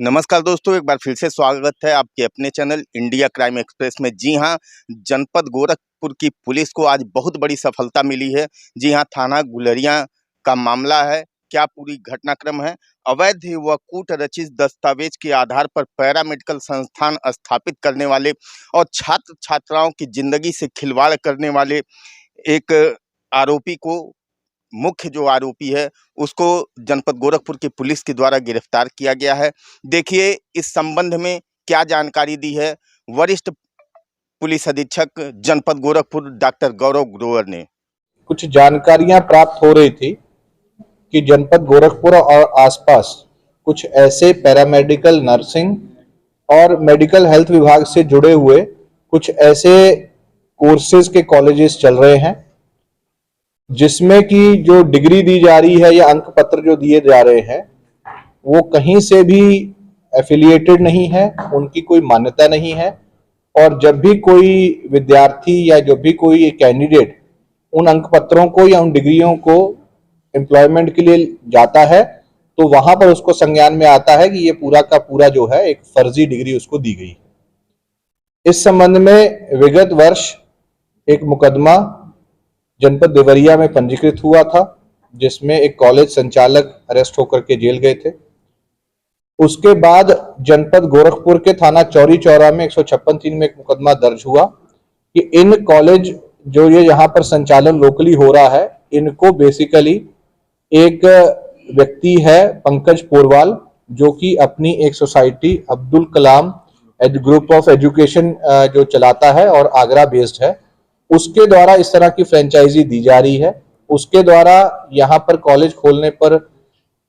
नमस्कार दोस्तों, एक बार फिर से स्वागत है आपके अपने चैनल इंडिया क्राइम एक्सप्रेस में। जी हां, जनपद गोरखपुर की पुलिस को आज बहुत बड़ी सफलता मिली है। जी हां, थाना गुलरिया का मामला है। क्या पूरी घटनाक्रम है? अवैध व कूट रचित दस्तावेज के आधार पर पैरामेडिकल संस्थान स्थापित करने वाले और छात्र छात्राओं की जिंदगी से खिलवाड़ करने वाले एक आरोपी को, मुख्य जो आरोपी है उसको जनपद गोरखपुर की पुलिस के द्वारा गिरफ्तार किया गया है। देखिए इस संबंध में क्या जानकारी दी है वरिष्ठ पुलिस अधीक्षक जनपद गोरखपुर डॉक्टर गौरव ग्रोवर ने। कुछ जानकारियां प्राप्त हो रही थी कि जनपद गोरखपुर और आसपास कुछ ऐसे पैरामेडिकल नर्सिंग और मेडिकल हेल्थ विभाग से जुड़े हुए कुछ ऐसे कोर्सेज के कॉलेजेस चल रहे हैं जिसमें कि जो डिग्री दी जा रही है या अंक पत्र जो दिए जा रहे हैं वो कहीं से भी एफिलिएटेड नहीं है, उनकी कोई मान्यता नहीं है। और जब भी कोई विद्यार्थी या जब भी कोई कैंडिडेट उन अंक पत्रों को या उन डिग्रियों को एम्प्लॉयमेंट के लिए जाता है तो वहां पर उसको संज्ञान में आता है कि ये पूरा का पूरा जो है एक फर्जी डिग्री उसको दी गई। इस संबंध में विगत वर्ष एक मुकदमा जनपद देवरिया में पंजीकृत हुआ था जिसमें एक कॉलेज संचालक अरेस्ट होकर के जेल गए थे। उसके बाद जनपद गोरखपुर के थाना चौरी चौरा में 156(3) में एक मुकदमा दर्ज हुआ कि इन कॉलेज जो ये यहाँ पर संचालन लोकली हो रहा है इनको बेसिकली एक व्यक्ति है पंकज पोरवाल जो कि अपनी एक society Abdul Kalam group of education जो चलाता है और आगरा बेस्ड है, उसके द्वारा इस तरह की फ्रेंचाइजी दी जा रही है। उसके द्वारा यहाँ पर कॉलेज खोलने पर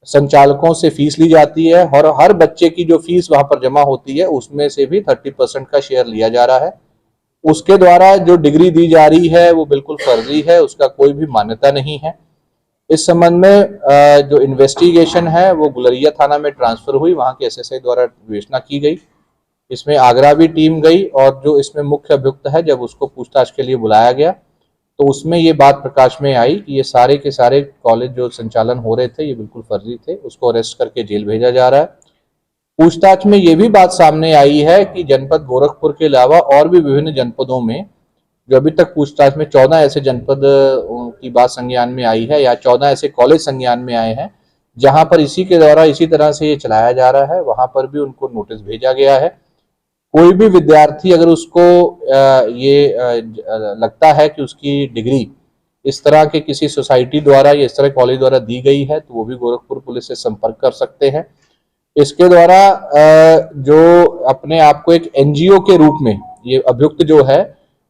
संचालकों से फीस ली जाती है और हर बच्चे की जो फीस वहां पर जमा होती है उसमें से भी 30% का शेयर लिया जा रहा है। उसके द्वारा जो डिग्री दी जा रही है वो बिल्कुल फर्जी है, उसका कोई भी मान्यता नहीं है। इस संबंध में जो इन्वेस्टिगेशन है वो गुलरिया थाना में ट्रांसफर हुई, वहां के एसएसआई द्वारा विवेचना की गई। इसमें आगरा भी टीम गई और जो इसमें मुख्य अभियुक्त है जब उसको पूछताछ के लिए बुलाया गया तो उसमें ये बात प्रकाश में आई कि ये सारे के सारे कॉलेज जो संचालन हो रहे थे ये बिल्कुल फर्जी थे। उसको अरेस्ट करके जेल भेजा जा रहा है। पूछताछ में ये भी बात सामने आई है कि जनपद गोरखपुर के अलावा और भी विभिन्न जनपदों में जो अभी तक पूछताछ में 14 ऐसे जनपद की बात संज्ञान में आई है या 14 ऐसे कॉलेज संज्ञान में आए हैं जहां पर इसी के द्वारा इसी तरह से ये चलाया जा रहा है, वहां पर भी उनको नोटिस भेजा गया है। कोई भी विद्यार्थी अगर उसको ये लगता है कि उसकी डिग्री इस तरह के किसी सोसाइटी द्वारा या इस तरह कॉलेज द्वारा दी गई है तो वो भी गोरखपुर पुलिस से संपर्क कर सकते हैं। इसके द्वारा जो अपने आप को एक एनजीओ के रूप में, ये अभियुक्त जो है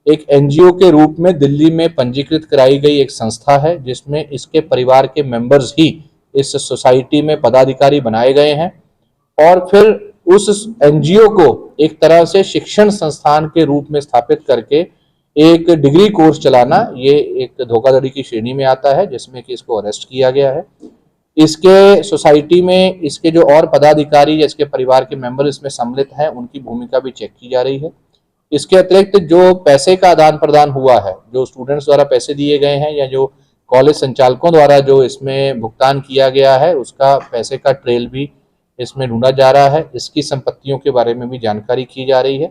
एक एनजीओ के रूप में दिल्ली में पंजीकृत कराई गई एक संस्था है जिसमें इसके परिवार के मेंबर्स ही इस सोसाइटी में पदाधिकारी बनाए गए हैं और फिर उस एनजीओ को एक तरह से शिक्षण संस्थान के रूप में स्थापित करके एक डिग्री कोर्स चलाना ये एक धोखाधड़ी की श्रेणी में आता है जिसमें कि इसको अरेस्ट किया गया है। इसके सोसाइटी में इसके जो और पदाधिकारी या इसके परिवार के मेंबर इसमें सम्मिलित हैं उनकी भूमिका भी चेक की जा रही है। इसके अतिरिक्त जो पैसे का आदान प्रदान हुआ है, जो स्टूडेंट्स द्वारा पैसे दिए गए हैं या जो कॉलेज संचालकों द्वारा जो इसमें भुगतान किया गया है उसका पैसे का ट्रेल भी इसमें ढूंढा जा रहा है। इसकी संपत्तियों के बारे में भी जानकारी की जा रही है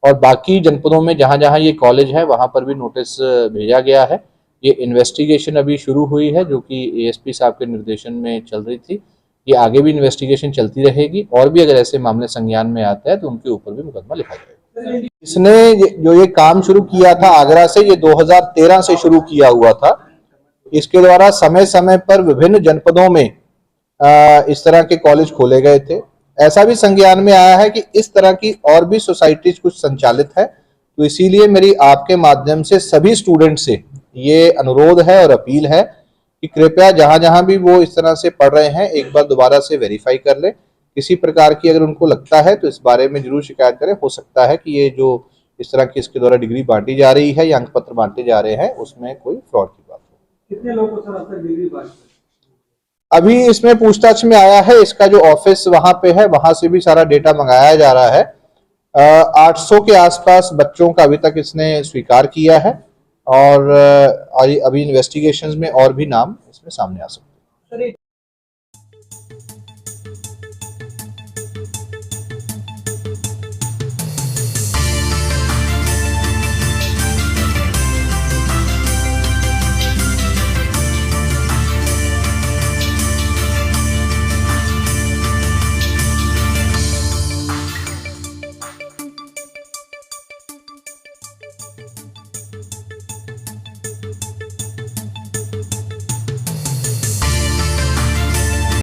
और बाकी जनपदों में जहां जहां ये कॉलेज है वहां पर भी नोटिस भेजा गया है। ये इन्वेस्टिगेशन अभी शुरू हुई है जो कि एएसपी साहब के निर्देशन में चल रही थी। ये आगे भी इन्वेस्टिगेशन चलती रहेगी और भी अगर ऐसे मामले संज्ञान में आता है तो उनके ऊपर भी मुकदमा लिखा जाएगा। इसने जो ये काम शुरू किया था आगरा से, ये 2013 से शुरू किया हुआ था। इसके द्वारा समय समय पर विभिन्न जनपदों में इस तरह के कॉलेज खोले गए थे। ऐसा भी संज्ञान में आया है कि इस तरह की और भी सोसाइटीज कुछ संचालित है, तो इसीलिए मेरी आपके माध्यम से सभी स्टूडेंट से ये अनुरोध है और अपील है कि कृपया जहां जहां भी वो इस तरह से पढ़ रहे हैं एक बार दोबारा से वेरीफाई कर ले। किसी प्रकार की अगर उनको लगता है तो इस बारे में जरूर शिकायत करें। हो सकता है कि ये जो इस तरह की इसके द्वारा डिग्री बांटी जा रही है या अंक पत्र बांटे जा रहे हैं उसमें कोई फ्रॉड की बात हो। कितने लोगों को सर अब तक डिग्री बांटी? अभी इसमें पूछताछ में आया है, इसका जो ऑफिस वहां पे है वहां से भी सारा डेटा मंगाया जा रहा है। 800 के आसपास बच्चों का अभी तक इसने स्वीकार किया है और अभी इन्वेस्टिगेशंस में और भी नाम इसमें सामने आ सकते हैं।